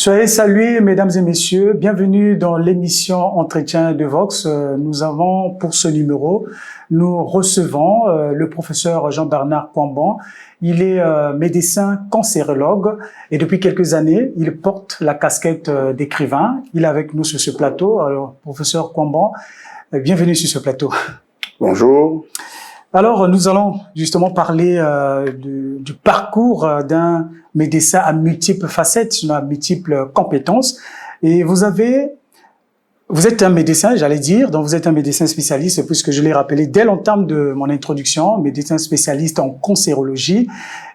Soyez salués, mesdames et messieurs. Bienvenue dans l'émission Entretien de Vox. Nous avons, pour ce numéro, nous recevons le professeur Jean-Bernard Kwamban. Il est médecin cancérologue et depuis quelques années, il porte la casquette d'écrivain. Il est avec nous sur ce plateau. Alors, professeur Kwamban, bienvenue sur ce plateau. Bonjour. Alors, nous allons justement parler du parcours d'un médecin à multiples facettes, à multiples compétences. Et vous êtes un médecin, j'allais dire, donc vous êtes un médecin spécialiste, puisque je l'ai rappelé dès l'entame de mon introduction, médecin spécialiste en cancérologie.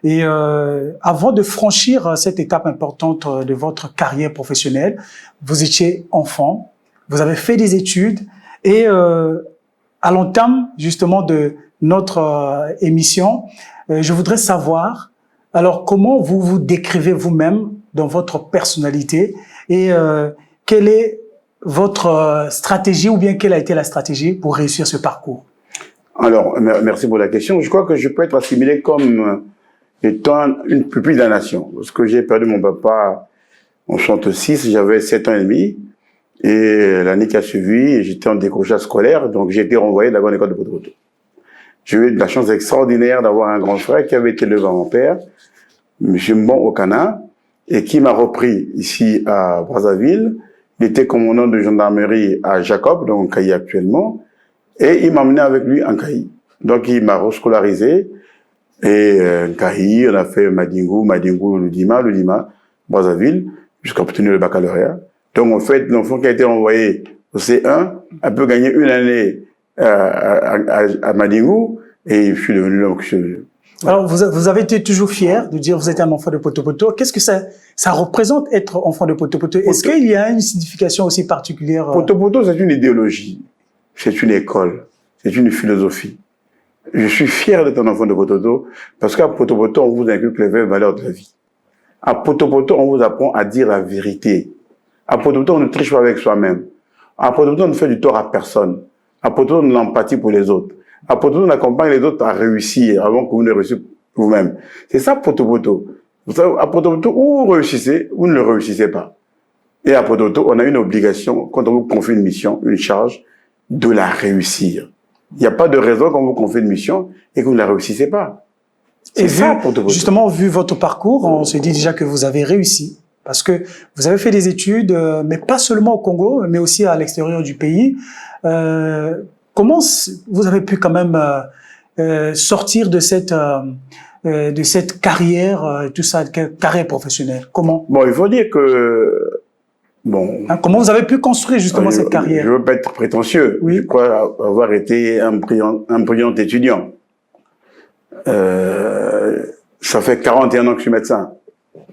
Et avant de franchir cette étape importante de votre carrière professionnelle, vous étiez enfant, vous avez fait des études et à l'entame justement de notre émission, je voudrais savoir, alors comment vous vous décrivez vous-même dans votre personnalité et quelle est votre stratégie ou bien quelle a été la stratégie pour réussir ce parcours? Alors, merci pour la question. Je crois que je peux être assimilé comme étant une pupille de la nation. Parce que j'ai perdu mon papa en 66, j'avais 7 ans et demi. Et l'année qui a suivi, j'étais en décrochage scolaire, donc j'ai été renvoyé de la grande école de Poto-Poto. J'ai eu de la chance extraordinaire d'avoir un grand frère qui avait été élevé par mon père, M. Mbon Okana, et qui m'a repris ici à Brazzaville. Il était commandant de gendarmerie à Jacob, donc en Kayi actuellement, et il m'a emmené avec lui en Kayi. Donc il m'a rescolarisé, et en Kayi, on a fait Madingou, Ludima, Brazzaville, jusqu'à obtenir le baccalauréat. Donc en fait, l'enfant qui a été envoyé au C1 a pu gagner une année à Madingou, et je suis devenu l'homme que je suis devenu. Alors, vous avez été toujours fier de dire que vous êtes un enfant de Poto-Poto. Qu'est-ce que ça représente être enfant de Poto-Poto? Est-ce qu'il y a une signification aussi particulière? Poto-Poto, c'est une idéologie, c'est une école, c'est une philosophie. Je suis fier d'être un enfant de Poto-Poto parce qu'à Poto-Poto, on vous inculque les vraies valeurs de la vie. À Poto-Poto, on vous apprend à dire la vérité. À Poto-Poto, on ne triche pas avec soi-même. À Poto-Poto, on ne fait du tort à personne. À Poto-Poto, on a l'empathie pour les autres. À Poto-Poto, on accompagne les autres à réussir avant que vous ne réussissiez vous-même. C'est ça, Poto-Poto. Vous savez, à Poto-Poto, ou vous réussissez, ou ne le réussissez pas. Et à Poto-Poto, on a une obligation, quand on vous confie une mission, une charge, de la réussir. Il n'y a pas de raison quand on vous confie une mission et que vous ne la réussissez pas. Et ça, justement, vu votre parcours, on se dit déjà que vous avez réussi. Parce que vous avez fait des études, mais pas seulement au Congo, mais aussi à l'extérieur du pays. Comment vous avez pu quand même sortir de cette carrière, tout ça, carrière professionnelle? Comment? Bon, il faut dire que comment vous avez pu construire justement cette carrière? Je veux pas être prétentieux. Oui. Je crois avoir été un brillant étudiant. Ça fait 41 ans que je suis médecin.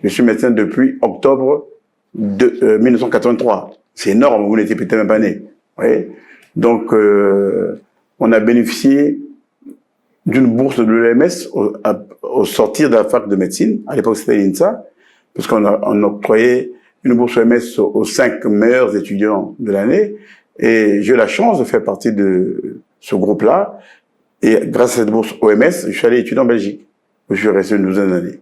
Je suis médecin depuis octobre 1983. C'est énorme, vous n'étiez peut-être même pas né. Oui. Donc, on a bénéficié d'une bourse de l'OMS au sortir de la fac de médecine. À l'époque, c'était l'INSA, parce qu'on a octroyé une bourse OMS aux 5 meilleurs étudiants de l'année. Et j'ai eu la chance de faire partie de ce groupe-là. Et grâce à cette bourse OMS, je suis allé étudier en Belgique, où je suis resté une douzaine d'années.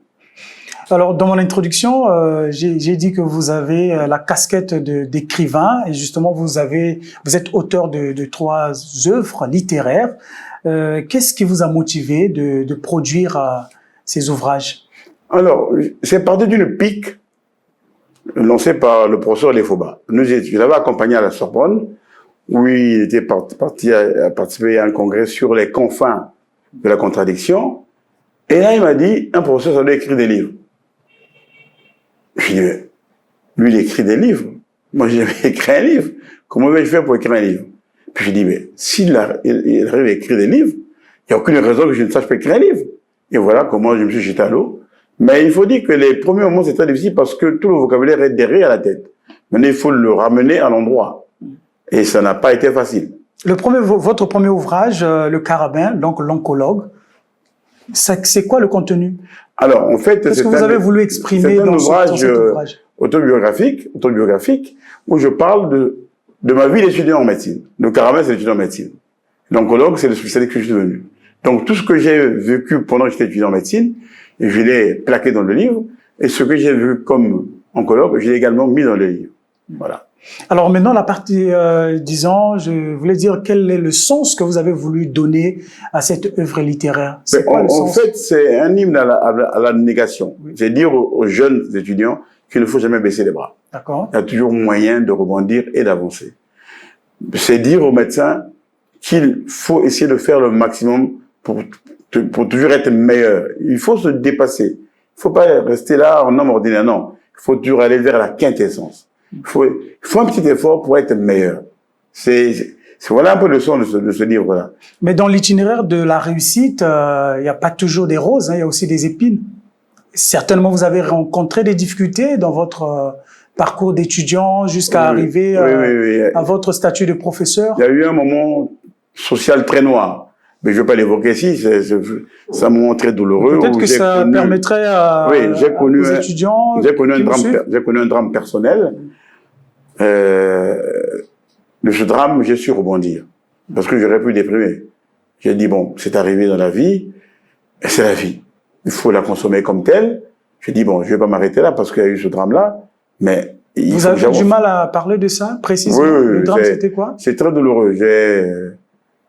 Alors, dans mon introduction, j'ai dit que vous avez la casquette d'écrivain et justement, vous êtes auteur de 3 œuvres littéraires. Qu'est-ce qui vous a motivé de produire ces ouvrages? Alors, c'est parti d'une pique lancée par le professeur Lefoba. Je l'avais accompagné à la Sorbonne, où il était parti à participer à un congrès sur les confins de la contradiction. Et là, il m'a dit, un professeur, ça doit écrire des livres. Je dis, lui, il écrit des livres. Moi, j'ai jamais écrit un livre. Comment vais-je faire pour écrire un livre? Puis je dis, mais s'il arrive à écrire des livres, il n'y a aucune raison que je ne sache pas écrire un livre. Et voilà comment je me suis jeté à l'eau. Mais il faut dire que les premiers moments, c'est très difficile parce que tout le vocabulaire est derrière la tête. Maintenant, il faut le ramener à l'endroit. Et ça n'a pas été facile. Votre premier ouvrage, Le Carabin, donc l'oncologue, c'est quoi le contenu? Alors, en fait, qu'est-ce que vous avez voulu exprimer dans cet ouvrage autobiographique où je parle de ma vie d'étudiant en médecine. Le Carabin, c'est l'étudiant en médecine. L'oncologue, c'est le spécialiste que je suis devenu. Donc, tout ce que j'ai vécu pendant que j'étais étudiant en médecine, je l'ai plaqué dans le livre. Et ce que j'ai vu comme en colloque, je l'ai également mis dans le livre. Voilà. Alors maintenant, la partie, disons, je voulais dire quel est le sens que vous avez voulu donner à cette œuvre littéraire. C'est quoi le sens? En fait, c'est un hymne à la négation. Oui. C'est dire aux jeunes étudiants qu'il ne faut jamais baisser les bras. D'accord. Il y a toujours moyen de rebondir et d'avancer. C'est dire aux médecins qu'il faut essayer de faire le maximum pour toujours être meilleur. Il faut se dépasser. Il ne faut pas rester là en homme ordinaire, non. Il faut toujours aller vers la quintessence. Il faut un petit effort pour être meilleur. Voilà un peu le sens de ce livre-là. Mais dans l'itinéraire de la réussite, il n'y a pas toujours des roses, hein, il y a aussi des épines. Certainement, vous avez rencontré des difficultés dans votre parcours d'étudiant jusqu'à arriver à votre statut de professeur. Il y a eu un moment social très noir. Mais je ne vais pas l'évoquer ici, c'est un moment très douloureux. Peut-être que ça permettrait aux étudiants. J'ai connu un drame personnel. De ce drame, j'ai su rebondir. Parce que j'aurais pu déprimer. J'ai dit, bon, c'est arrivé dans la vie, et c'est la vie. Il faut la consommer comme telle. J'ai dit, bon, je vais pas m'arrêter là parce qu'il y a eu ce drame-là, mais... Vous avez du mal à parler de ça, précisément? Oui, le drame, c'était quoi? C'est très douloureux.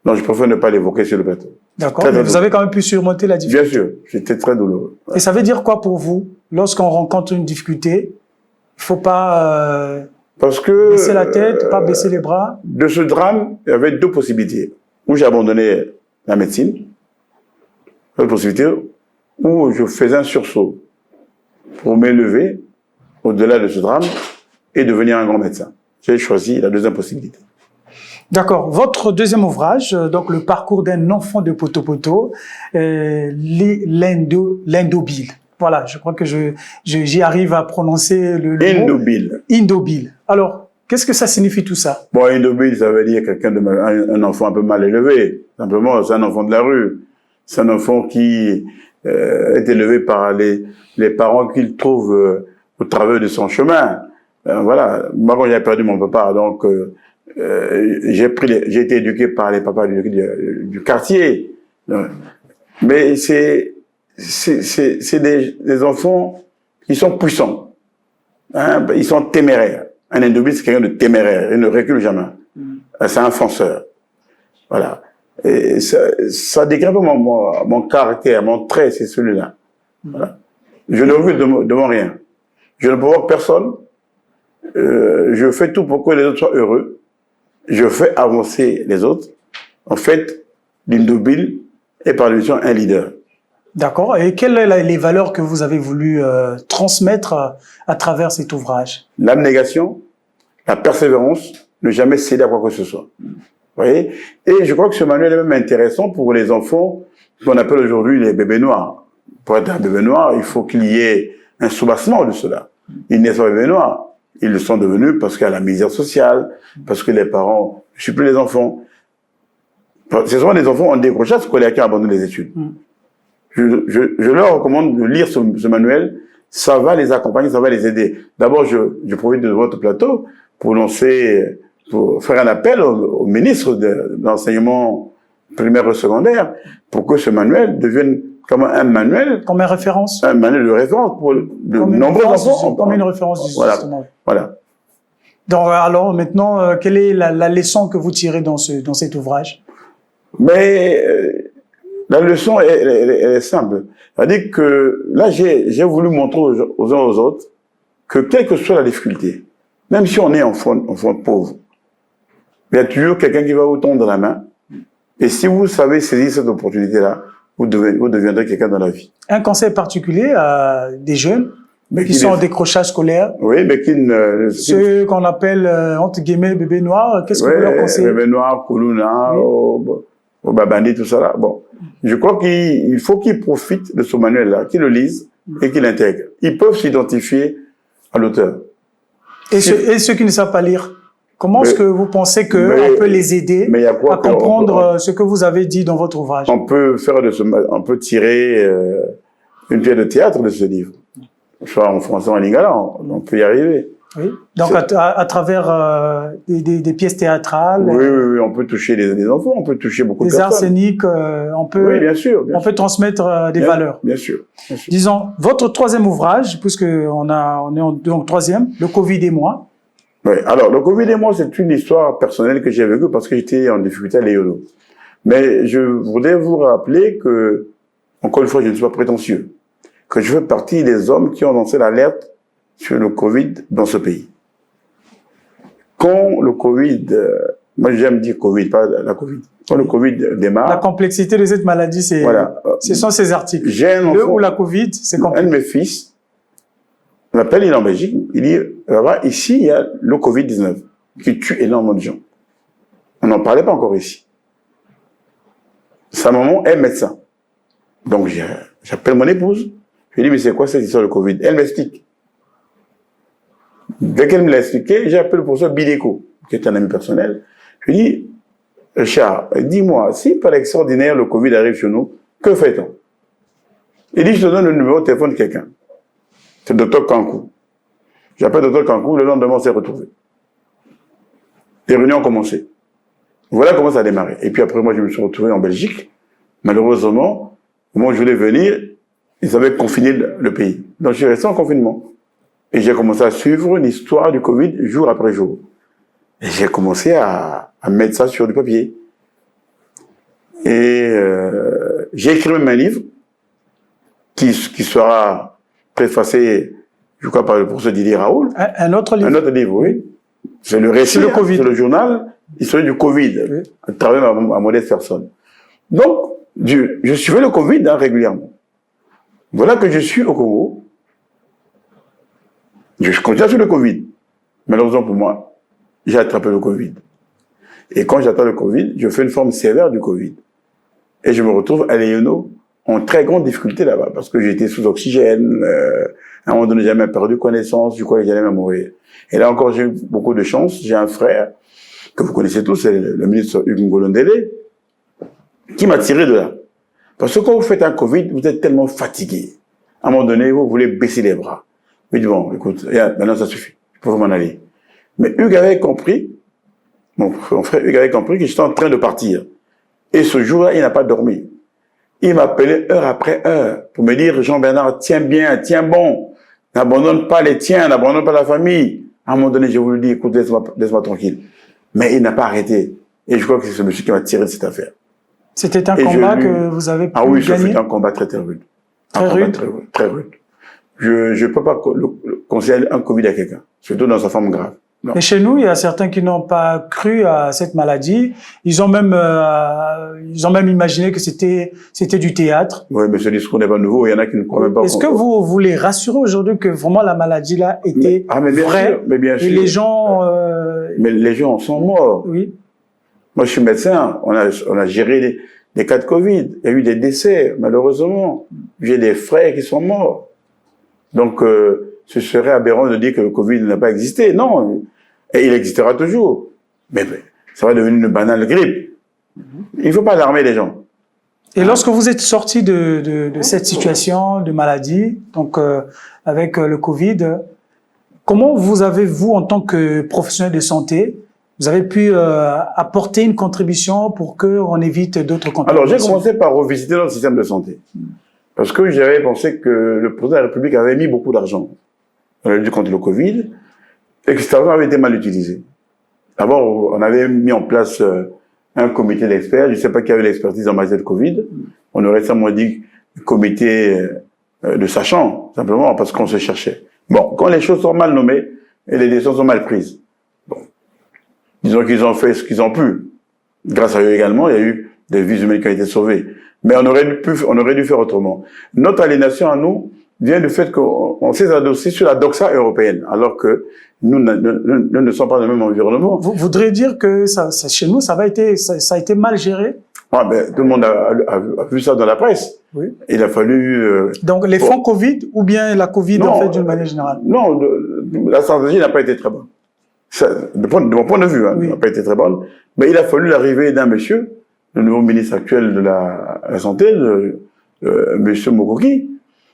Non, je préfère ne pas l'évoquer sur le plateau. D'accord, mais vous avez quand même pu surmonter la difficulté. Bien sûr, c'était très douloureux. Ouais. Et ça veut dire quoi pour vous? Lorsqu'on rencontre une difficulté, il faut pas baisser la tête, pas baisser les bras? De ce drame, il y avait deux possibilités. Où j'ai abandonné la médecine, une possibilité où je faisais un sursaut pour m'élever au-delà de ce drame et devenir un grand médecin. J'ai choisi la deuxième possibilité. D'accord. Votre deuxième ouvrage, donc le parcours d'un enfant de Poto-Poto, l'Indobile. Voilà, je crois que j'y arrive à prononcer le Indobile. Mot. Indobile. Alors, qu'est-ce que ça signifie tout ça? Bon, Indobile, ça veut dire un enfant un peu mal élevé. Simplement, c'est un enfant de la rue. C'est un enfant qui est élevé par les parents qu'il trouve au travers de son chemin. Voilà. Moi, quand j'ai perdu mon papa, donc j'ai été éduqué par les papas du quartier. Mais c'est des enfants qui sont puissants. Hein, ils sont téméraires. Un Indobile, c'est quelqu'un de téméraire. Il ne recule jamais. C'est un fonceur. Voilà. Et ça décrit mon caractère, mon trait, c'est celui-là. Voilà. Je ne recule devant rien. Je ne provoque personne. Je fais tout pour que les autres soient heureux. Je fais avancer les autres. En fait, l'Indobile est par définition un leader. D'accord. Et quelles sont les valeurs que vous avez voulu transmettre à travers cet ouvrage? L'abnégation, la persévérance, ne jamais céder à quoi que ce soit. Vous voyez? Et je crois que ce manuel est même intéressant pour les enfants qu'on appelle aujourd'hui les bébés noirs. Pour être un bébé noir, il faut qu'il y ait un soubassement de cela. Ils ne sont pas bébés noirs. Ils le sont devenus parce qu'il y a la misère sociale, parce que les parents ne suivent plus les enfants. C'est souvent des enfants en décrochage scolaire qui abandonnent les études. Je leur recommande de lire ce manuel. Ça va les accompagner, ça va les aider. D'abord, je profite de votre plateau pour faire un appel au ministre de l'enseignement primaire et secondaire pour que ce manuel devienne comme un manuel. Comme une référence. Un manuel de référence pour de nombreux enfants. Comme une référence, justement. Voilà. Donc, alors, maintenant, quelle est la leçon que vous tirez dans cet ouvrage? Mais la leçon, elle est simple. C'est-à-dire que là, j'ai voulu montrer aux uns aux autres que quelle que soit la difficulté, même si on est enfant pauvre, il y a toujours quelqu'un qui va vous tendre la main. Et si vous savez saisir cette opportunité-là, vous deviendrez quelqu'un dans la vie. Un conseil particulier à des jeunes qui sont en décrochage scolaire? Oui, mais ceux qu'on appelle, entre guillemets, bébés noirs, qu'est-ce que vous leur conseillez? Bébés noirs, Koulouna, au Babandi, tout ça là. Bon. Je crois qu'il faut qu'ils profitent de ce manuel-là, qu'ils le lisent et qu'ils l'intègrent. Ils peuvent s'identifier à l'auteur. Et ceux qui ne savent pas lire? Comment est-ce que vous pensez qu'on peut les aider à comprendre ce que vous avez dit dans votre ouvrage? On peut tirer une pièce de théâtre de ce livre. Soit en français ou en lingala, on peut y arriver. Oui. Donc à travers des pièces théâtrales. Oui, on peut toucher les enfants, on peut toucher beaucoup de personnes. Des arts scéniques, on peut. Oui, bien sûr. On peut transmettre des valeurs. Bien sûr. Disons votre troisième ouvrage, puisque on est donc troisième, Le Covid et moi. Oui. Alors le Covid et moi, c'est une histoire personnelle que j'ai vécue parce que j'étais en difficulté à Léono. Mais je voudrais vous rappeler que, encore une fois, je ne suis pas prétentieux, que je fais partie des hommes qui ont lancé l'alerte sur le Covid dans ce pays. Quand le Covid, moi j'aime dire Covid, pas la Covid. Quand le Covid démarre. La complexité de cette maladie, c'est, voilà. Ce sont ces articles. J'ai un enfant. Le ou la Covid, c'est compliqué. Un de mes fils m'appelle, il est en Belgique, il dit, là-bas, ici, il y a le Covid-19 qui tue énormément de gens. On n'en parlait pas encore ici. Sa maman est médecin. Donc, j'appelle mon épouse. Je lui dis, mais c'est quoi cette histoire de Covid? Elle m'explique. Dès qu'elle me l'a expliqué, j'ai appelé le professeur Bideko, qui est un ami personnel. Je lui dis, Richard, dis-moi, si par extraordinaire le Covid arrive chez nous, que fait-on? Il dit, je te donne le numéro de téléphone de quelqu'un. C'est le Dr Kankou. J'appelle le Dr Kankou, le lendemain on s'est retrouvé. Les réunions ont commencé. Voilà comment ça a démarré. Et puis après, moi, je me suis retrouvé en Belgique. Malheureusement, au moment où je voulais venir, ils avaient confiné le pays. Donc, je suis resté en confinement. Et j'ai commencé à suivre l'histoire du Covid jour après jour. Et j'ai commencé à mettre ça sur du papier. Et j'ai écrit même un livre qui sera préfacé, je crois, par le professeur Didier Raoul. Un autre livre? Un autre livre, oui. C'est le récit, c'est le journal, l'histoire du Covid, oui, à travers ma modeste personne. Donc, je suivais le Covid régulièrement. Voilà que je suis au Congo. Je continue sur le Covid. Malheureusement pour moi, j'ai attrapé le Covid. Et quand j'attrape le Covid, je fais une forme sévère du Covid. Et je me retrouve à Léono en très grande difficulté là-bas, parce que j'étais sous oxygène, à un moment donné, j'ai même perdu connaissance, je croyais que j'allais même mourir. Et là encore, j'ai eu beaucoup de chance. J'ai un frère, que vous connaissez tous, c'est le ministre Hugues Ngolondele, qui m'a tiré de là. Parce que quand vous faites un Covid, vous êtes tellement fatigué. À un moment donné, vous voulez baisser les bras. Je dis, bon, écoute, maintenant ça suffit, je peux m'en aller. Mais Hugues avait compris, mon frère Hugues avait compris que j'étais en train de partir. Et ce jour-là, il n'a pas dormi. Il m'appelait heure après heure pour me dire, Jean-Bernard, tiens bien, tiens bon, n'abandonne pas les tiens, n'abandonne pas la famille. À un moment donné, j'ai voulu dire, écoute, laisse-moi tranquille. Mais il n'a pas arrêté. Et je crois que c'est ce monsieur qui m'a tiré de cette affaire. C'était un combat que vous avez pu gagner? Ah oui, c'était un combat très rude. Très rude? Très rude. Je peux pas conseiller un Covid à quelqu'un, surtout dans sa forme grave. Non. Et chez nous, il y a certains qui n'ont pas cru à cette maladie. Ils ont même imaginé que c'était du théâtre. Oui, mais ce discours n'est pas nouveau. Il y en a qui ne croient même pas. Est-ce que vous voulez rassurer aujourd'hui que vraiment la maladie là était vraie? Mais bien sûr. Et les gens. Mais les gens sont morts. Oui. Moi, je suis médecin. On a géré des cas de Covid. Il y a eu des décès, malheureusement. J'ai des frères qui sont morts. Donc, ce serait aberrant de dire que le Covid n'a pas existé. Non. Et il existera toujours. Mais ça va devenir une banale grippe. Il ne faut pas alarmer les gens. Et lorsque vous êtes sorti de cette situation de maladie, donc avec le Covid, comment vous avez, vous, en tant que professionnel de santé, vous avez pu apporter une contribution pour qu'on évite d'autres contaminations? Alors, j'ai commencé par revisiter notre système de santé. Parce que j'avais pensé que le président de la République avait mis beaucoup d'argent dans la lutte contre le Covid et que cet argent avait été mal utilisé. D'abord, on avait mis en place un comité d'experts. Je ne sais pas qui avait l'expertise en matière de Covid. On aurait récemment dit comité de sachants, simplement parce qu'on se cherchait. Bon, quand les choses sont mal nommées et les décisions sont mal prises, bon, disons qu'ils ont fait ce qu'ils ont pu. Grâce à eux également, il y a eu des vies humaines qui ont été sauvées. Mais on aurait dû faire autrement. Notre aliénation à nous vient du fait qu'on s'est adossé sur la doxa européenne, alors que nous ne sommes pas dans le même environnement. Vous voudriez dire que chez nous, ça a été mal géré? Ouais, ben, tout le monde a vu ça dans la presse. Oui. Il a fallu... Donc les fonds Covid ou bien la Covid en fait d'une manière générale? Non, la stratégie n'a pas été très bonne. Ça, de mon point de vue, oui, n'a pas été très bonne. Mais il a fallu l'arrivée d'un monsieur, le nouveau ministre actuel de la Santé, monsieur Mokoki,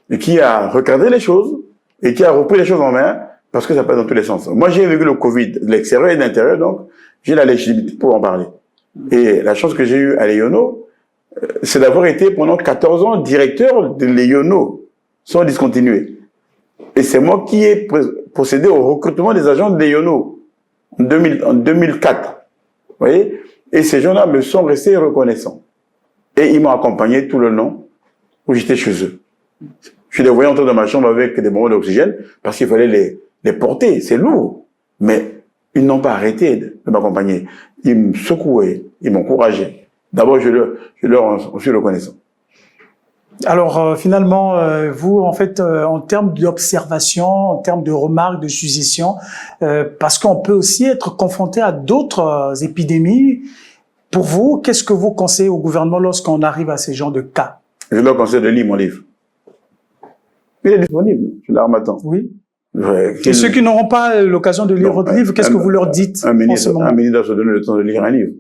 et qui a regardé les choses et qui a repris les choses en main parce que ça passe dans tous les sens. Moi, j'ai vécu le Covid de l'extérieur et de l'intérieur, donc j'ai la légitimité pour en parler. Et la chance que j'ai eue à l'EONO, c'est d'avoir été pendant 14 ans directeur de l'EONO, sans discontinuer. Et c'est moi qui ai procédé au recrutement des agents de l'EONO en 2004. Vous voyez? Et ces gens-là me sont restés reconnaissants. Et ils m'ont accompagné tout le long où j'étais chez eux. Je les voyais entrer dans ma chambre avec des bonbons d'oxygène parce qu'il fallait les porter. C'est lourd. Mais ils n'ont pas arrêté de m'accompagner. Ils me secouaient, ils m'encourageaient. D'abord, je leur en suis reconnaissant. Alors finalement, vous, en fait, en termes d'observation, en termes de remarques, de suggestions, parce qu'on peut aussi être confronté à d'autres épidémies. Pour vous, qu'est-ce que vous conseillez au gouvernement lorsqu'on arrive à ces genres de cas? Je leur conseille de lire mon livre. Il est disponible, je l'Harmattan. Oui. Et ceux qui n'auront pas l'occasion de lire votre livre, qu'est-ce que vous leur dites en ce moment? Un ministre doit se donner le temps de lire un livre.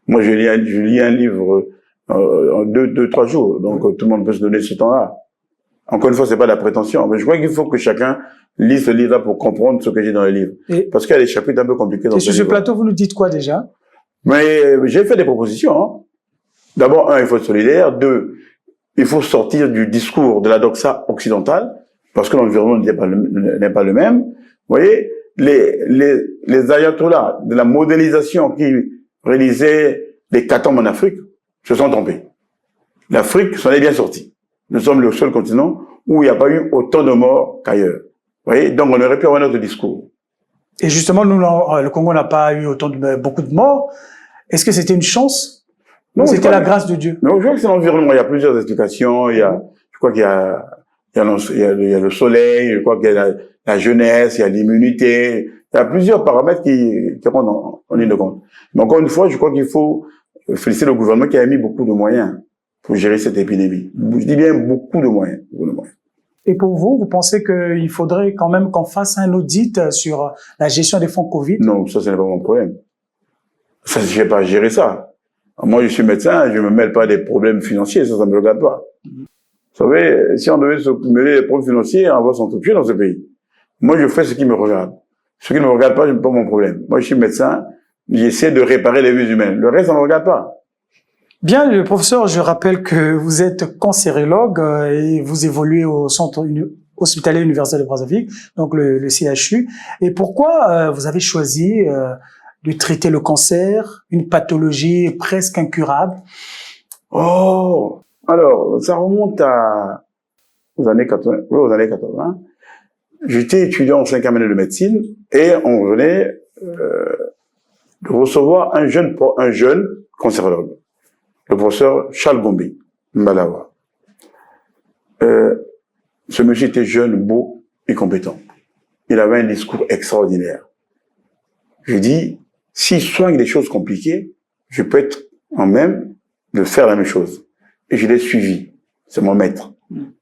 Moi, je lis un livre en 2-3 jours, donc tout le monde peut se donner ce temps-là. Encore une fois, c'est pas de la prétention, mais je crois qu'il faut que chacun lise ce livre-là pour comprendre ce que j'ai dans le livre. Parce qu'il y a des chapitres un peu compliqués dans ce livre. Et sur ce plateau, vous nous dites quoi déjà? Mais j'ai fait des propositions. Hein. D'abord, 1, il faut être solidaire. 2, il faut sortir du discours de la doxa occidentale, parce que l'environnement n'est pas le même. Vous voyez, les ayatollahs de la modélisation qui réalisaient les catombes en Afrique se sont trompés. L'Afrique s'en est bien sortie. Nous sommes le seul continent où il n'y a pas eu autant de morts qu'ailleurs. Vous voyez, donc on aurait pu avoir notre discours. Et justement, nous, le Congo n'a pas eu beaucoup de morts. Est-ce que c'était une chance? Non, c'était la grâce de Dieu. Non, je crois que c'est l'environnement. Il y a plusieurs explications. Je crois qu'il y a le soleil, je crois qu'il y a la jeunesse, il y a l'immunité. Il y a plusieurs paramètres qui rentrent en ligne de compte. Mais encore une fois, je crois qu'il faut féliciter le gouvernement qui a mis beaucoup de moyens pour gérer cette épidémie. Je dis bien beaucoup de moyens. Et pour vous, vous pensez qu'il faudrait quand même qu'on fasse un audit sur la gestion des fonds Covid? Non, ça, ce n'est pas mon problème. Ça, je vais pas gérer ça. Moi, je suis médecin, je me mêle pas des problèmes financiers, ça me regarde pas. Vous savez, si on devait se mêler des problèmes financiers, on va s'entretuer dans ce pays. Moi, je fais ce qui me regarde. Ce qui ne me regarde pas, je n'ai pas mon problème. Moi, je suis médecin, j'essaie de réparer les vies humaines. Le reste, ça ne me regarde pas. Bien, le professeur, je rappelle que vous êtes cancérologue et vous évoluez au centre hospitalier universitaire de Brazzaville, donc le CHU. Et pourquoi vous avez choisi de traiter le cancer, une pathologie presque incurable? Oh, alors, ça remonte aux années 80. Oui, aux années 80. J'étais étudiant en 5e année de médecine et on venait de recevoir un jeune cancérologue, le professeur Charles Gombi, Mbalawa. Ce monsieur était jeune, beau et compétent. Il avait un discours extraordinaire. Je dis, s'il soigne des choses compliquées, je peux être en même de faire la même chose. Et je l'ai suivi. C'est mon maître.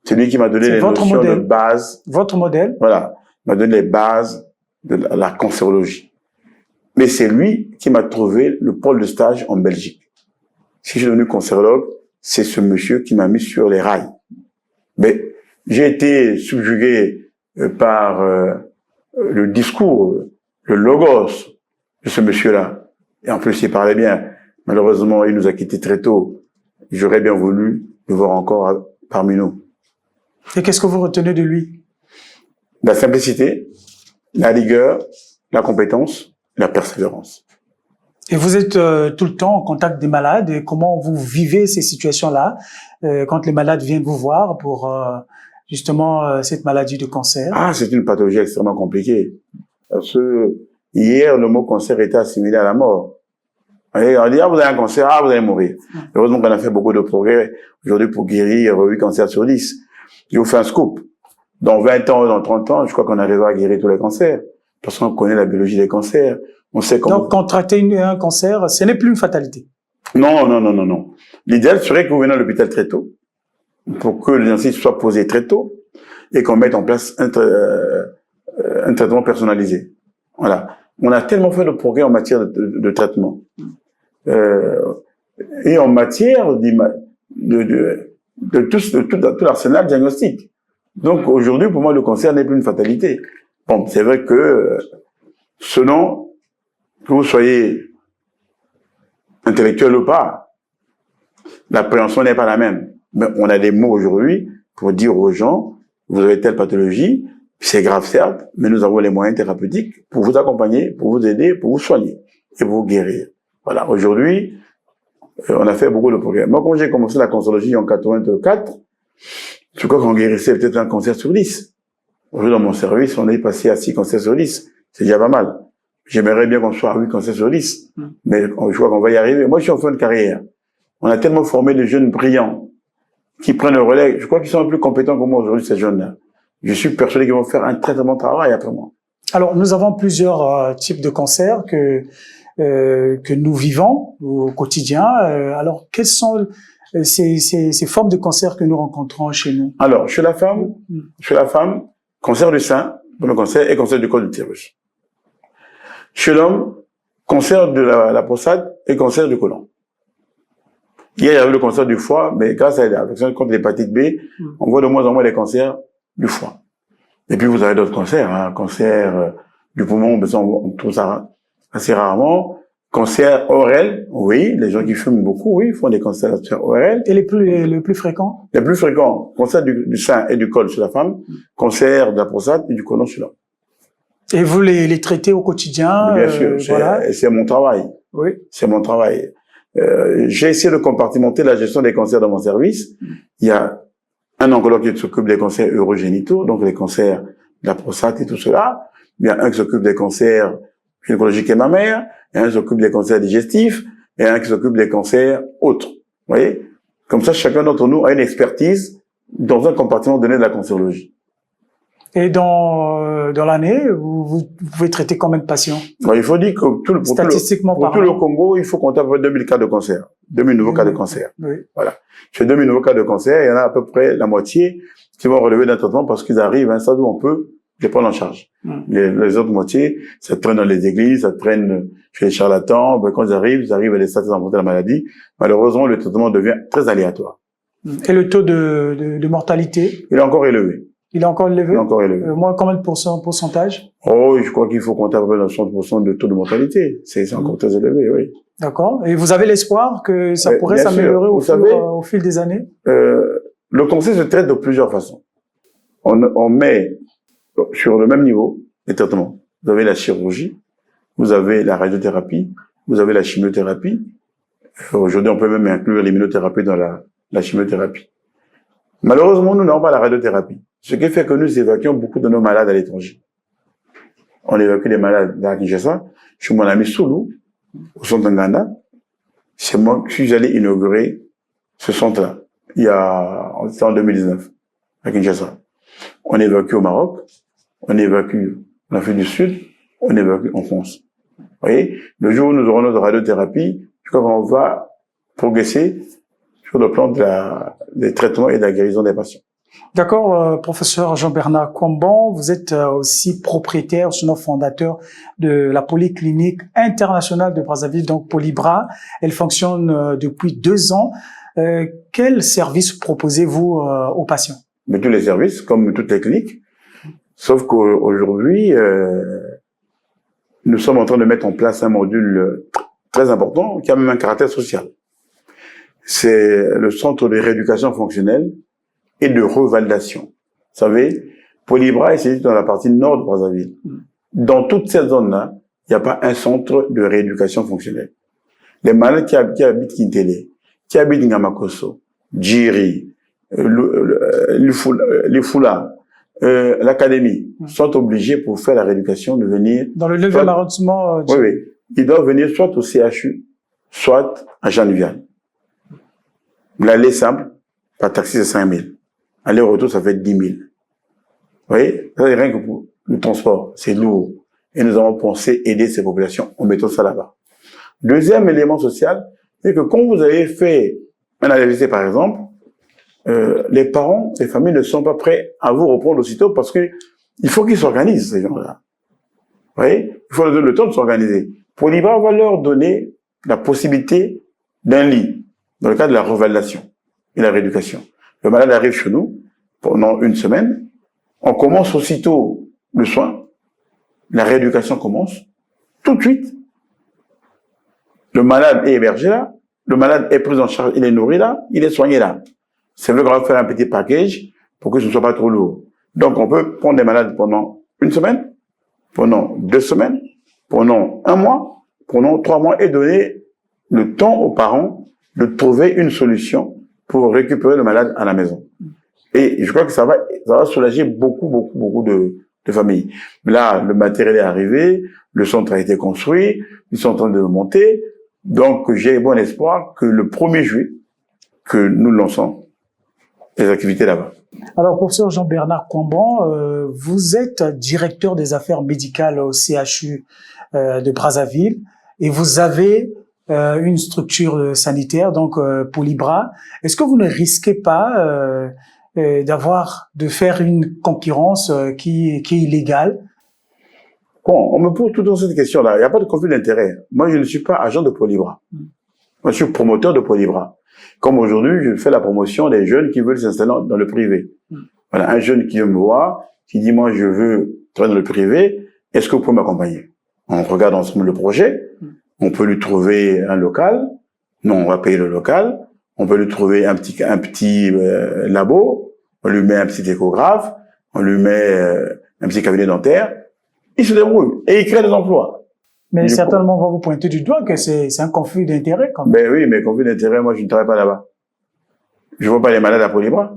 C'est lui qui m'a donné les notions de base. Votre modèle? Voilà. Il m'a donné les bases de la cancérologie. Mais c'est lui qui m'a trouvé le pôle de stage en Belgique. Si je suis devenu cancérologue, c'est ce monsieur qui m'a mis sur les rails. Mais j'ai été subjugué par le discours, le logos de ce monsieur-là. Et en plus, il parlait bien. Malheureusement, il nous a quittés très tôt. J'aurais bien voulu le voir encore parmi nous. Et qu'est-ce que vous retenez de lui? La simplicité, la rigueur, la compétence, la persévérance. Et vous êtes tout le temps en contact des malades. Et comment vous vivez ces situations-là quand les malades viennent vous voir pour justement cette maladie de cancer? Ah, c'est une pathologie extrêmement compliquée. Parce que hier, le mot cancer était assimilé à la mort. On dit, ah, vous avez un cancer, ah, vous allez mourir. Heureusement qu'on a fait beaucoup de progrès aujourd'hui pour guérir 8 cancers sur 10. Je vous fais un scoop. Dans 20 ans, dans 30 ans, je crois qu'on arrivera à guérir tous les cancers. Parce qu'on connaît la biologie des cancers. On sait comment... Donc, contracter un cancer, ce n'est plus une fatalité. Non. L'idéal serait que vous veniez à l'hôpital très tôt, pour que le diagnostic soit posé très tôt, et qu'on mette en place un traitement personnalisé. Voilà. On a tellement fait de progrès en matière de traitement. Et en matière de tout l'arsenal diagnostique. Donc aujourd'hui, pour moi, le cancer n'est plus une fatalité. Bon, c'est vrai que selon que vous soyez intellectuel ou pas, l'appréhension n'est pas la même. Mais on a des mots aujourd'hui pour dire aux gens, vous avez telle pathologie, c'est grave certes, mais nous avons les moyens thérapeutiques pour vous accompagner, pour vous aider, pour vous soigner et pour vous guérir. Voilà, aujourd'hui, on a fait beaucoup de progrès. Moi, quand j'ai commencé la cancérologie en 84, je crois qu'on guérissait peut-être un cancer sur 10. Aujourd'hui, dans mon service, on est passé à 6 cancers sur 10. C'est déjà pas mal. J'aimerais bien qu'on soit à 8 cancers sur 10. Mais je crois qu'on va y arriver. Moi, je suis en fin de carrière. On a tellement formé de jeunes brillants qui prennent le relais. Je crois qu'ils sont plus compétents que moi aujourd'hui, ces jeunes-là. Je suis persuadé qu'ils vont faire un très bon travail après moi. Alors, nous avons plusieurs types de cancers que nous vivons au quotidien. Alors, quelles sont ces formes de cancer que nous rencontrons chez nous? Alors, chez la femme, cancer du sein, premier cancer, et cancer du col de l'utérus. Chez l'homme, cancer de la prostate et cancer du côlon. Hier, il y avait le cancer du foie, mais grâce à l'affection contre l'hépatite B, on voit de moins en moins les cancers du foie. Et puis, vous avez d'autres cancers, hein, cancer du poumon, mais ça, on trouve ça assez rarement. Cancer ORL, oui, les gens qui fument beaucoup, oui, font des cancers ORL. Et les plus fréquents? Les plus fréquents, cancer du sein et du col chez la femme, cancer de la prostate et du côlon chez l'homme. Et vous les traitez au quotidien? Bien sûr, voilà. c'est mon travail. Oui. C'est mon travail. J'ai essayé de compartimenter la gestion des cancers dans mon service. Il y a un oncologue qui s'occupe des cancers urogénitaux, donc les cancers de la prostate et tout cela. Il y a un qui s'occupe des cancers gynécologiques et mammaires, et un qui s'occupe des cancers digestifs, et un qui s'occupe des cancers autres. Vous voyez? Comme ça, chacun d'entre nous a une expertise dans un compartiment donné de la cancérologie. Et dans l'année, vous pouvez traiter combien de patients? Alors, il faut dire que pour tout le Congo, il faut compter à peu près 2000 cas de cancer. 2000 nouveaux cas de cancer. Oui. Voilà. Sur 2000 nouveaux cas de cancer, il y en a à peu près la moitié qui vont relever d'un traitement parce qu'ils arrivent à un stade où on peut les prendre en charge. Les autres moitiés, ça traîne dans les églises, ça traîne chez les charlatans. Ben, quand ils arrivent à des stades avancés de la maladie. Malheureusement, le traitement devient très aléatoire. Et le taux de mortalité? Il est encore élevé. Il est encore élevé? Il est encore élevé. Moins combien de pourcentage? Oh, je crois qu'il faut compter à peu près dans 60% de taux de mortalité. C'est encore très élevé, oui. D'accord. Et vous avez l'espoir que ça pourrait s'améliorer au fil des années? Le cancer se traite de plusieurs façons. On met sur le même niveau les traitements. Vous avez la chirurgie, vous avez la radiothérapie, vous avez la chimiothérapie. Aujourd'hui, on peut même inclure l'immunothérapie dans la chimiothérapie. Malheureusement, nous n'avons pas la radiothérapie. Ce qui fait que nous évacuons beaucoup de nos malades à l'étranger. On évacue les malades à Kinshasa. Je suis mon ami Soulou, au centre d'Anganda. C'est moi qui suis allé inaugurer ce centre-là. C'était en 2019, à Kinshasa. On évacue au Maroc, on évacue en Afrique du Sud, on évacue en France. Vous voyez, le jour où nous aurons notre radiothérapie, je crois qu'on va progresser sur le plan des traitements et de la guérison des patients. D'accord, professeur Jean-Bernard Kwambon, vous êtes aussi propriétaire, sinon fondateur de la Polyclinique internationale de Brazzaville, donc Polybra. Elle fonctionne depuis 2 ans. Quels services proposez-vous aux patients? Mais tous les services, comme toutes les cliniques, sauf qu'aujourd'hui, nous sommes en train de mettre en place un module très important qui a même un caractère social. C'est le centre de rééducation fonctionnelle et de revalidation. Vous savez, Polybra est situé dans la partie nord de Brazzaville. Dans toute cette zone-là, il n'y a pas un centre de rééducation fonctionnelle. Les malades qui habitent Kintélé, qui habitent Ngamakoso, Djiri, Lifula, l'académie, sont obligés pour faire la rééducation de venir... Dans le 9e arrondissement. Oui. Ils doivent venir soit au CHU, soit à Jean-Viviane. L'aller simple, par taxi, c'est 5 000. Aller-retour, ça fait 10 000. Vous voyez? Ça, c'est rien que pour le transport. C'est lourd. Et nous avons pensé aider ces populations en mettant ça là-bas. Deuxième élément social, c'est que quand vous avez fait un AVC, par exemple, les parents, les familles ne sont pas prêts à vous reprendre aussitôt parce que il faut qu'ils s'organisent, ces gens-là. Vous voyez? Il faut leur donner le temps de s'organiser. Polybra va leur donner la possibilité d'un lit, dans le cadre de la revalidation et la rééducation. Le malade arrive chez nous, pendant une semaine. On commence aussitôt le soin. La rééducation commence. Tout de suite. Le malade est hébergé là. Le malade est pris en charge. Il est nourri là. Il est soigné là. C'est vrai qu'on va faire un petit package pour que ce ne soit pas trop lourd. Donc, on peut prendre des malades pendant une semaine, pendant 2 semaines, pendant 1 mois, pendant 3 mois et donner le temps aux parents de trouver une solution pour récupérer le malade à la maison. Et je crois que ça va soulager beaucoup de familles. Là, le matériel est arrivé, le centre a été construit, ils sont en train de le monter. Donc, j'ai bon espoir que le 1er juillet, que nous lançons les activités là-bas. Alors, professeur Jean-Bernard Kwamban, vous êtes directeur des affaires médicales au CHU de Brazzaville et vous avez une structure sanitaire, donc Polybras. Est-ce que vous ne risquez pas de faire une concurrence qui est illégale? Bon, on me pose tout dans cette question-là. Il n'y a pas de conflit d'intérêt. Moi, je ne suis pas agent de Polybras. Moi, je suis promoteur de Polybras. Comme aujourd'hui, je fais la promotion des jeunes qui veulent s'installer dans le privé. Voilà, un jeune qui vient me voir, qui dit, moi, je veux travailler dans le privé, est-ce que vous pouvez m'accompagner? On regarde ensemble le projet, on peut lui trouver un local, non, on va payer le local, on peut lui trouver un petit labo, on lui met un petit échographe, on lui met un petit cabinet dentaire, il se débrouille et il crée des emplois. Mais certainement, on va vous pointer du doigt que c'est un conflit d'intérêt quand même. Ben oui, mais conflit d'intérêt, moi, je ne travaille pas là-bas. Je ne vois pas les malades à Polybras.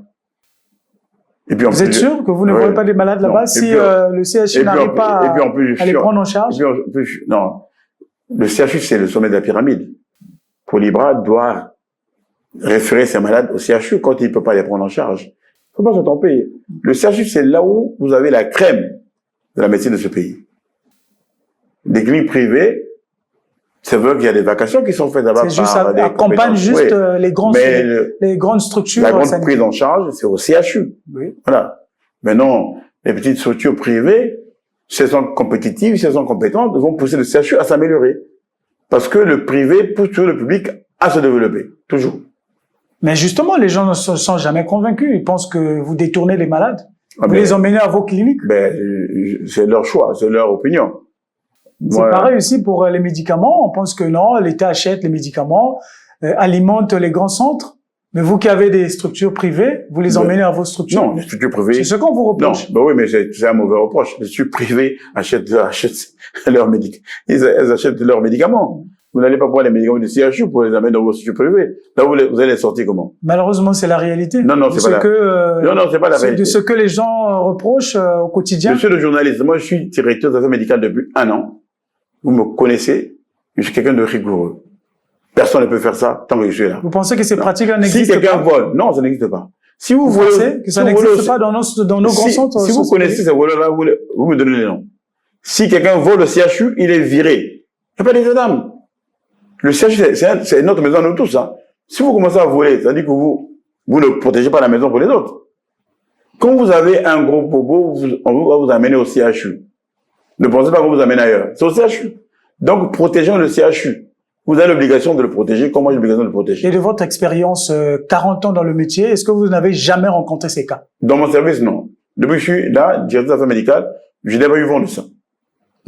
Et puis, vous êtes sûr que vous ne voyez pas les malades là-bas si le CHU n'arrive pas à les prendre en charge? Non, le CHU, c'est le sommet de la pyramide. Polybras doit référer ses malades au CHU quand il ne peut pas les prendre en charge. Il ne faut pas se tromper. Le CHU, c'est là où vous avez la crème de la médecine de ce pays. Les cliniques privées, c'est vrai qu'il y a des vacations qui sont faites là-bas. C'est juste, ça accompagne juste les grandes structures. La grande prise en charge, c'est au CHU. Oui. Voilà. Maintenant, les petites structures privées, si elles sont compétitives, si elles sont compétentes, vont pousser le CHU à s'améliorer. Parce que le privé pousse toujours le public à se développer. Toujours. Mais justement, les gens ne se sont jamais convaincus. Ils pensent que vous détournez les malades. Vous les emmenez à vos cliniques. C'est leur choix, c'est leur opinion. C'est pareil aussi pour les médicaments. On pense que non, l'État achète les médicaments, alimente les grands centres. Mais vous qui avez des structures privées, vous les emmenez à vos structures. Non, les structures privées. C'est ce qu'on vous reproche. Non, oui, mais c'est un mauvais reproche. Les structures privées achètent leurs médicaments. Elles achètent leurs médicaments. Vous n'allez pas prendre les médicaments du CHU pour les amener dans vos structures privées. Là, vous allez les sortir comment? Malheureusement, c'est la réalité. Non, c'est pas c'est pas la réalité. De ce que les gens reprochent au quotidien. Monsieur le journaliste, moi, je suis directeur des affaires médicales depuis 1 an. Vous me connaissez. Je suis quelqu'un de rigoureux. Personne ne peut faire ça tant que je suis là. Vous pensez que ces pratiques-là n'existent pas? Si quelqu'un vole, non, ça n'existe pas. Si vous volez, pensez que ça n'existe pas dans nos grands centres? Si vous connaissez ces voleurs-là, vous me donnez les noms. Si quelqu'un vole au CHU, il est viré. Il n'y a pas d'état d'âme. Le CHU, c'est notre maison, nous tous, hein. Si vous commencez à voler, ça veut dire que vous ne protégez pas la maison pour les autres. Quand vous avez un gros bobo, on va vous amener au CHU. Ne pensez pas qu'on vous amène ailleurs. C'est au CHU. Donc, protégeons le CHU. Vous avez l'obligation de le protéger, comme moi j'ai l'obligation de le protéger. Et de votre expérience, 40 ans dans le métier, est-ce que vous n'avez jamais rencontré ces cas? Dans mon service, non. Depuis que je suis là, directeur d'affaires médicales, je n'ai pas eu vent de ça.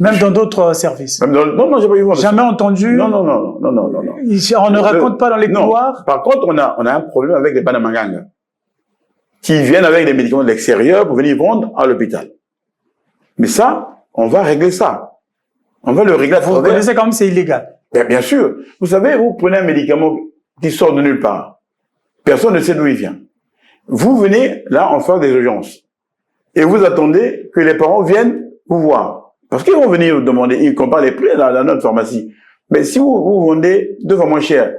Même dans d'autres services? Non, j'ai pas eu vent de ça. Jamais entendu? Non. On ne raconte pas dans les couloirs? Par contre, on a un problème avec les Banamanganga, qui viennent avec des médicaments de l'extérieur pour venir vendre à l'hôpital. Mais ça, on va régler ça. On va le régler à travers. Vous connaissez quand même, c'est illégal. Bien sûr. Vous savez, vous prenez un médicament qui sort de nulle part. Personne ne sait d'où il vient. Vous venez là en phase des urgences. Et vous attendez que les parents viennent vous voir. Parce qu'ils vont venir vous demander, ils comparent les prix dans notre pharmacie. Mais si vous vendez 2 fois moins cher,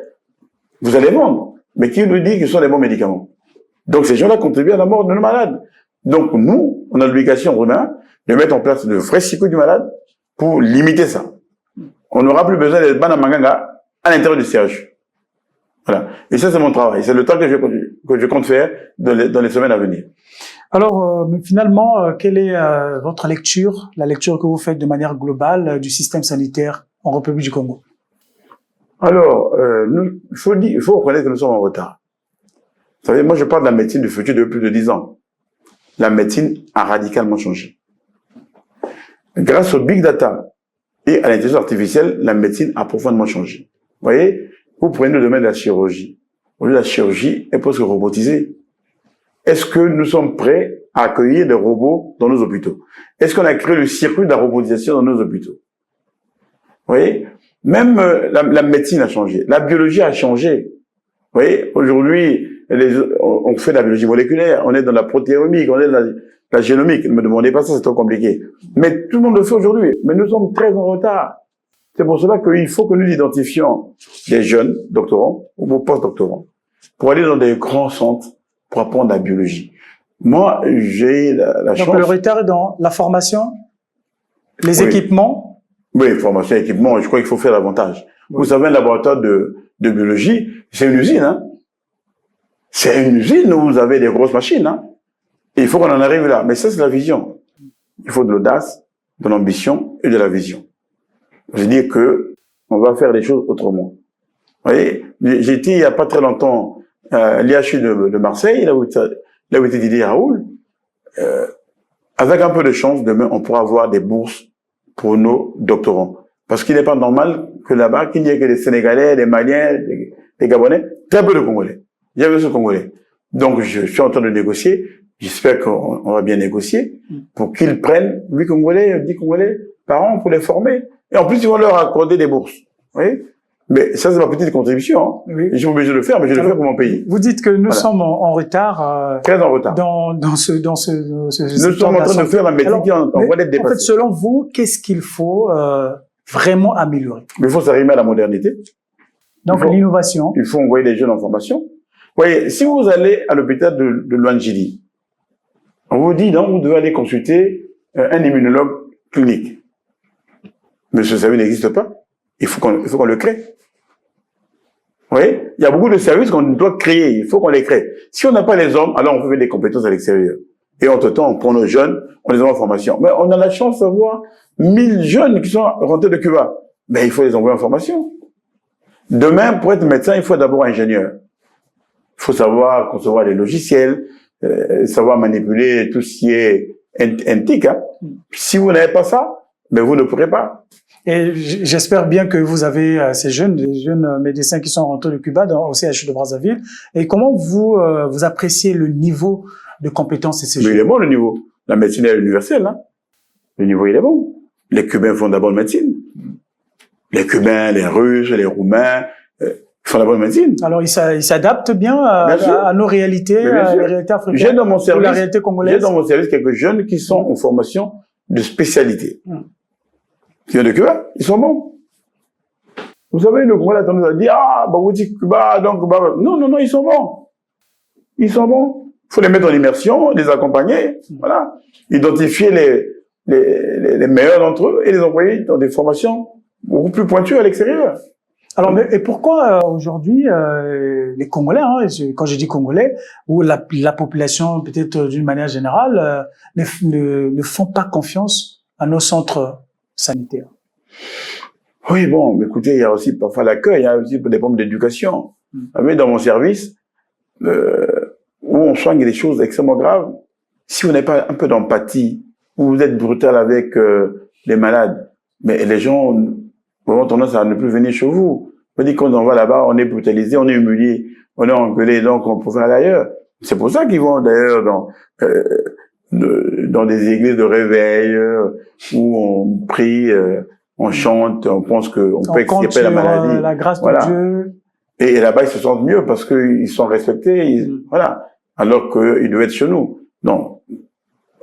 vous allez vendre. Mais qui nous dit que ce sont des bons médicaments? Donc ces gens-là contribuent à la mort de nos malades. Donc nous, on a l'obligation, de mettre en place le vrai cycle du malade pour limiter ça. On n'aura plus besoin d'être Banamanganga à l'intérieur du CHU. Voilà. Et ça, c'est mon travail. C'est le temps que je compte faire dans les semaines à venir. Alors, finalement, quelle est votre lecture, la lecture que vous faites de manière globale du système sanitaire en République du Congo? Alors, il faut reconnaître que nous sommes en retard. Vous savez, moi, je parle de la médecine du futur depuis plus de 10 ans. la médecine a radicalement changé. Grâce au big data et à l'intelligence artificielle, la médecine a profondément changé. Vous voyez, vous prenez le domaine de la chirurgie. Aujourd'hui, la chirurgie est presque robotisée. Est-ce que nous sommes prêts à accueillir des robots dans nos hôpitaux? Est-ce qu'on a créé le circuit de la robotisation dans nos hôpitaux? Vous voyez, même la médecine a changé, la biologie a changé. Vous voyez, aujourd'hui, on fait de la biologie moléculaire, on est dans la protéomique, on est dans la génomique. Ne me demandez pas ça, c'est trop compliqué. Mais tout le monde le fait aujourd'hui. Mais nous sommes très en retard. C'est pour cela qu'il faut que nous identifions des jeunes doctorants ou post-doctorants pour aller dans des grands centres pour apprendre la biologie. Moi, j'ai la chance... Donc le retard est dans la formation, les équipements. Oui, formation, équipement, je crois qu'il faut faire davantage. Oui. Vous savez, un laboratoire de biologie, c'est une usine, hein. C'est une usine où vous avez des grosses machines, hein. Et il faut qu'on en arrive là. Mais ça, c'est la vision. Il faut de l'audace, de l'ambition et de la vision. Je dis que on va faire les choses autrement. Vous voyez, j'ai été il n'y a pas très longtemps à l'IHU de Marseille, là où était Didier Raoul. Avec un peu de chance, demain, on pourra avoir des bourses pour nos doctorants. Parce qu'il n'est pas normal que là-bas, qu'il n'y ait que des Sénégalais, des Maliens, des Gabonais, très peu de Congolais. Il y avait ce Congolais. Donc, je suis en train de négocier. J'espère qu'on va bien négocier pour qu'ils prennent 8 Congolais, 10 Congolais par an pour les former. Et en plus, ils vont leur accorder des bourses. Vous voyez? Mais ça, c'est ma petite contribution. Hein. Oui. Je suis obligé de le faire, mais je le fais pour mon pays. Vous dites que nous sommes en retard. Très en retard. Dans ce nous sommes en train de faire la médecine qui en voie d'être dépassée. En fait, selon vous, qu'est-ce qu'il faut vraiment améliorer? Mais il faut s'arrimer à la modernité. Donc, l'innovation. Il faut envoyer des jeunes en formation. Vous voyez, si vous allez à l'hôpital de Luanjili, on vous dit, non, vous devez aller consulter un immunologue clinique. Mais ce service n'existe pas. Il faut qu'on le crée. Vous voyez, il y a beaucoup de services qu'on doit créer. Il faut qu'on les crée. Si on n'a pas les hommes, alors on peut mettre des compétences à l'extérieur. Et entre-temps, on prend nos jeunes, on les envoie en formation. Mais on a la chance d'avoir 1000 jeunes qui sont rentrés de Cuba. Mais il faut les envoyer en formation. Demain, pour être médecin, il faut d'abord ingénieur. Il faut savoir concevoir les logiciels, savoir manipuler tout ce qui est NTIC. Hein. Si vous n'avez pas ça, mais vous ne pourrez pas. Et j'espère bien que vous avez ces jeunes médecins qui sont rentrés de Cuba au CHU de Brazzaville. Et comment vous appréciez le niveau de compétence de ces jeunes? Mais il est bon, le niveau. La médecine est universelle. Hein. Le niveau, il est bon. Les Cubains font d'abord la médecine. Les Cubains, les Russes, les Roumains font d'abord la médecine. Alors, ils s'adaptent bien à nos réalités, à la réalité africaine. J'ai dans mon service, la réalité congolaise. J'ai dans mon service quelques jeunes qui sont en formation de spécialité. Qui viennent de Cuba, ils sont bons. Vous savez, le Congolais a tendance à dire, vous dites Cuba, donc, non, ils sont bons. Ils sont bons. Il faut les mettre en immersion, les accompagner, voilà. Identifier les meilleurs d'entre eux et les envoyer dans des formations beaucoup plus pointues à l'extérieur. Alors, et pourquoi aujourd'hui les Congolais, quand je dis Congolais, ou la population peut-être d'une manière générale, ne font pas confiance à nos centres sanitaires? Oui, bon, écoutez, il y a aussi parfois l'accueil, il y a aussi des problèmes d'éducation. Vous savez, dans mon service, où on soigne des choses extrêmement graves, si vous n'avez pas un peu d'empathie, ou vous êtes brutal avec les malades, mais les gens ont tendance à ne plus venir chez vous. On dit qu'on en va là-bas, on est brutalisé, on est humilié, on est engueulé, donc on peut aller ailleurs. C'est pour ça qu'ils vont d'ailleurs dans des églises de réveil où on prie, on chante, on pense qu'on peut extirper la maladie. La grâce de Dieu. Et là-bas, ils se sentent mieux parce qu'ils sont respectés, voilà. Alors qu'ils devaient être chez nous. Non.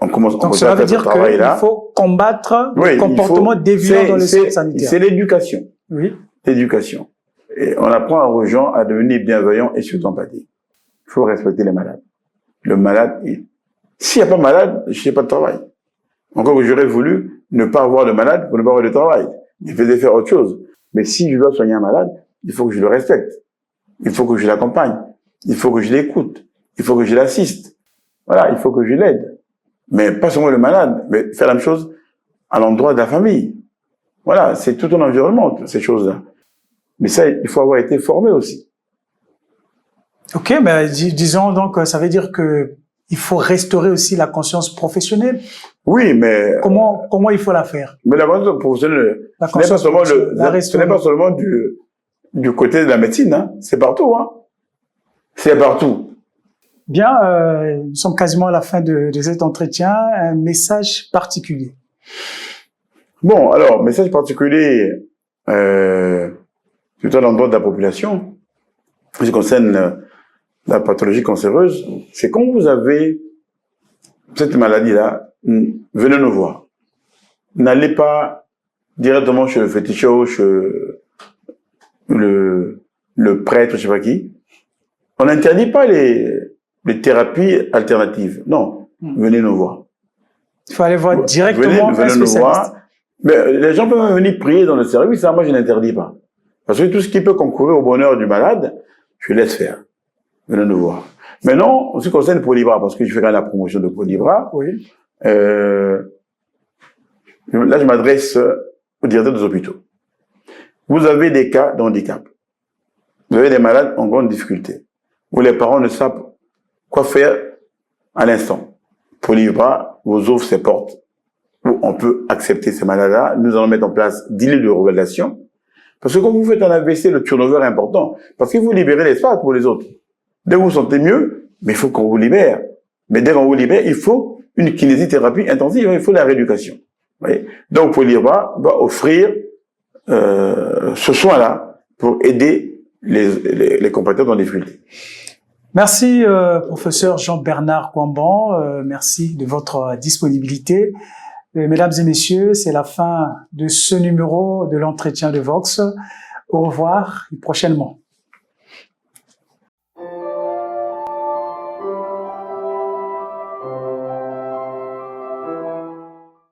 Donc cela veut dire qu'il faut combattre le comportement déviant dans le centre sanitaire. C'est l'éducation. Oui. L'éducation. Et on apprend aux gens à devenir bienveillants et surtout empathiques. Il faut respecter les malades. Le malade, s'il n'y a pas de malade, je n'ai pas de travail. Encore que j'aurais voulu ne pas avoir de malade pour ne pas avoir de travail. Il faisait faire autre chose. Mais si je dois soigner un malade, il faut que je le respecte. Il faut que je l'accompagne. Il faut que je l'écoute. Il faut que je l'assiste. Voilà, il faut que je l'aide. Mais pas seulement le malade, mais faire la même chose à l'endroit de la famille. Voilà, c'est tout un environnement, ces choses-là. Mais ça, il faut avoir été formé aussi. Ok, mais disons donc, ça veut dire que il faut restaurer aussi la conscience professionnelle. Oui, mais... Comment il faut la faire? Mais la conscience professionnelle, ce n'est pas seulement du côté de la médecine, hein. C'est partout, hein. C'est partout. Bien, nous sommes quasiment à la fin de cet entretien. Un message particulier. Bon, alors, message particulier, plutôt à l'endroit de la population, en ce qui concerne la pathologie cancéreuse, c'est quand vous avez cette maladie-là, venez nous voir. N'allez pas directement chez le féticheur, chez le prêtre, je sais pas qui. On n'interdit pas les thérapies alternatives. Non, venez nous voir. Il faut aller voir directement un spécialiste. Nous voir. Mais les gens peuvent venir prier dans le service, ça, moi je n'interdis pas. Parce que tout ce qui peut concourir au bonheur du malade, je laisse faire. Venez nous voir. Maintenant, en ce qui concerne Polybras, parce que je fais quand même la promotion de Polybras, oui. Là je m'adresse au directeur des hôpitaux. Vous avez des cas d'handicap. Vous avez des malades en grande difficulté, où les parents ne savent quoi faire à l'instant. Polybras vous ouvre ses portes, où on peut accepter ces malades-là. Nous allons mettre en place 10 lits de révélation. Parce que quand vous faites un AVC, le turnover est important. Parce que vous libérez l'espace pour les autres. Dès que vous vous sentez mieux, mais il faut qu'on vous libère. Mais dès qu'on vous libère, il faut une kinésithérapie intensive, il faut la rééducation. Vous voyez. Donc, Polybras va offrir ce soin-là pour aider les compatriotes en difficulté. Merci, professeur Jean-Bernard Kwamban. Merci de votre disponibilité. Mesdames et messieurs, c'est la fin de ce numéro de l'entretien de Vox. Au revoir et prochainement.